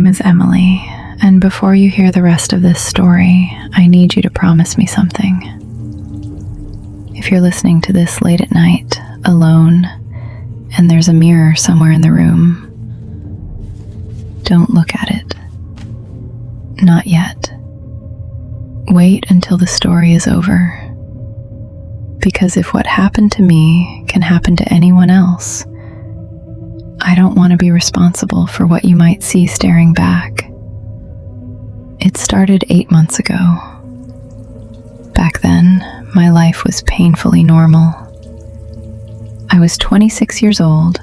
name is Emily, and before you hear the rest of this story, I need you to promise me something. If you're listening to this late at night, alone, and there's a mirror somewhere in the room, don't look at it. Not yet. Wait until the story is over. Because if what happened to me can happen to anyone else, I don't want to be responsible for what you might see staring back. It started 8 months ago. Back then, my life was painfully normal. I was 26 years old,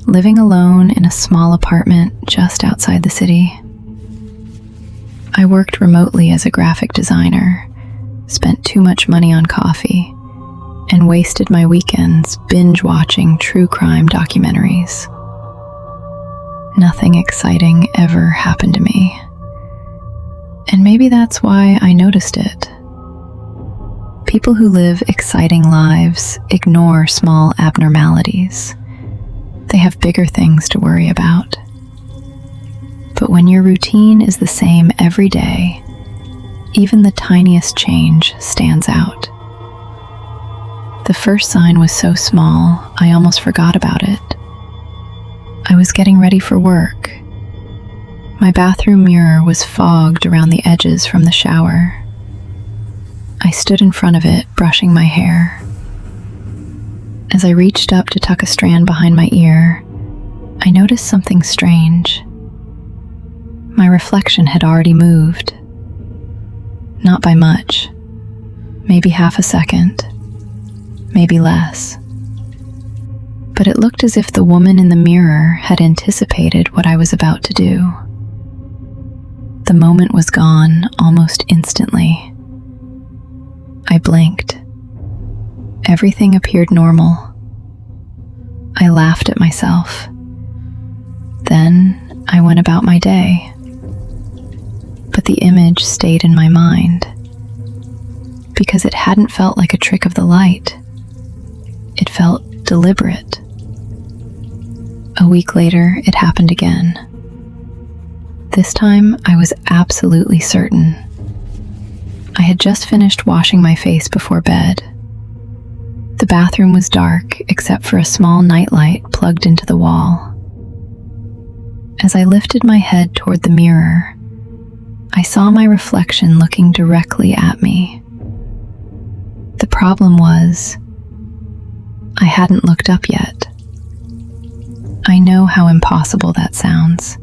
living alone in a small apartment just outside the city. I worked remotely as a graphic designer, spent too much money on coffee, and wasted my weekends binge-watching true crime documentaries. Nothing exciting ever happened to me. And maybe that's why I noticed it. People who live exciting lives ignore small abnormalities. They have bigger things to worry about. But when your routine is the same every day, even the tiniest change stands out. The first sign was so small, I almost forgot about it. I was getting ready for work. My bathroom mirror was fogged around the edges from the shower. I stood in front of it, brushing my hair. As I reached up to tuck a strand behind my ear, I noticed something strange. My reflection had already moved. Not by much. Maybe half a second. Maybe less. But it looked as if the woman in the mirror had anticipated what I was about to do. The moment was gone almost instantly. I blinked. Everything appeared normal. I laughed at myself. Then I went about my day. But the image stayed in my mind because it hadn't felt like a trick of the light. It felt deliberate. A week later, it happened again. This time, I was absolutely certain. I had just finished washing my face before bed. The bathroom was dark except for a small nightlight plugged into the wall. As I lifted my head toward the mirror, I saw my reflection looking directly at me. The problem was, I hadn't looked up yet. I know how impossible that sounds.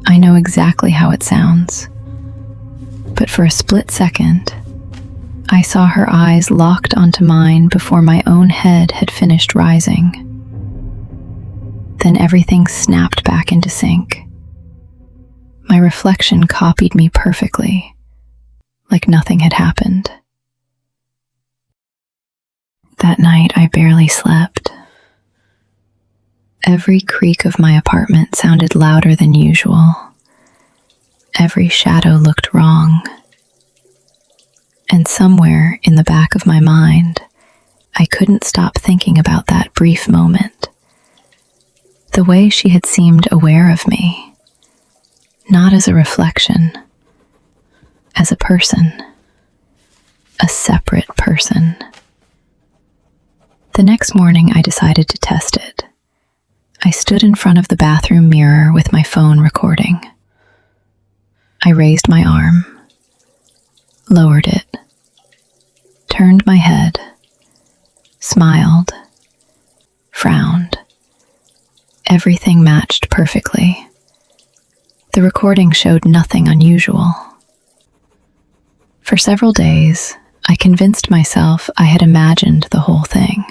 I know exactly how it sounds. But for a split second, I saw her eyes locked onto mine before my own head had finished rising. Then everything snapped back into sync. My reflection copied me perfectly, like nothing had happened. That night, I barely slept. Every creak of my apartment sounded louder than usual. Every shadow looked wrong. And somewhere in the back of my mind, I couldn't stop thinking about that brief moment. The way she had seemed aware of me, not as a reflection, as a person, a separate person. The next morning, I decided to test it. I stood in front of the bathroom mirror with my phone recording. I raised my arm, lowered it, turned my head, smiled, frowned. Everything matched perfectly. The recording showed nothing unusual. For several days, I convinced myself I had imagined the whole thing.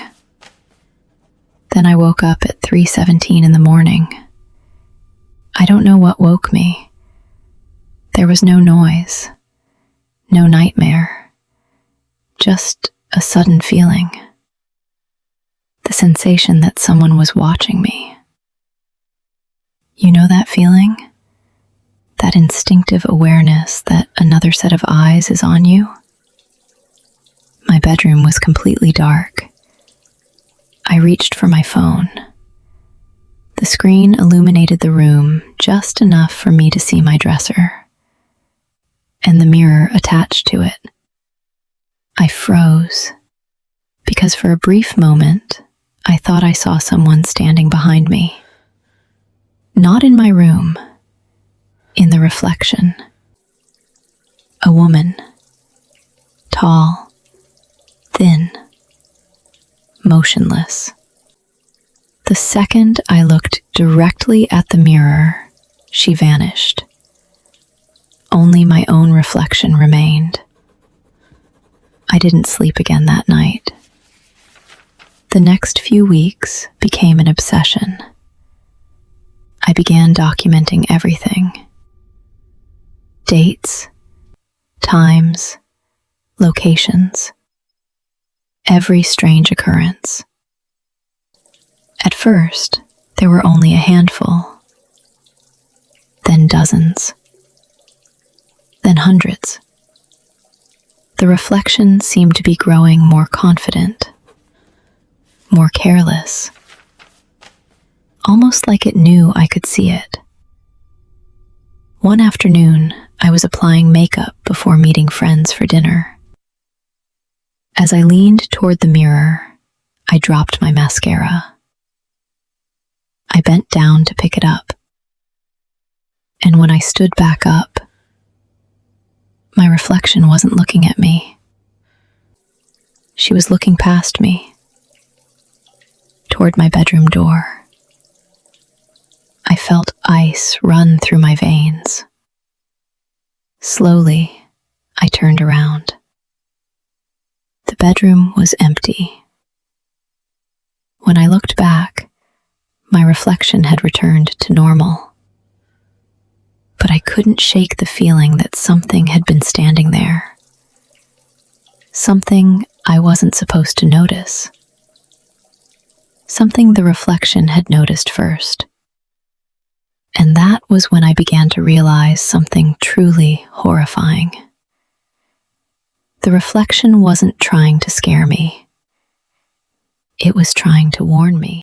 Then I woke up at 3:17 in the morning. I don't know what woke me. There was no noise, no nightmare, just a sudden feeling. The sensation that someone was watching me. You know that feeling? That instinctive awareness that another set of eyes is on you? My bedroom was completely dark. I reached for my phone. The screen illuminated the room just enough for me to see my dresser and the mirror attached to it. I froze because for a brief moment, I thought I saw someone standing behind me. Not in my room, in the reflection. A woman, tall, thin, motionless. The second I looked directly at the mirror, she vanished. Only my own reflection remained. I didn't sleep again that night. The next few weeks became an obsession. I began documenting everything. Dates, times, locations, every strange occurrence. At first, there were only a handful, then dozens, then hundreds. The reflection seemed to be growing more confident, more careless, almost like it knew I could see it. One afternoon, I was applying makeup before meeting friends for dinner. As I leaned toward the mirror, I dropped my mascara. I bent down to pick it up, and when I stood back up, my reflection wasn't looking at me. She was looking past me, toward my bedroom door. I felt ice run through my veins. Slowly, I turned around. The bedroom was empty. When I looked back, my reflection had returned to normal. But I couldn't shake the feeling that something had been standing there. Something I wasn't supposed to notice. Something the reflection had noticed first. And that was when I began to realize something truly horrifying. The reflection wasn't trying to scare me. It was trying to warn me.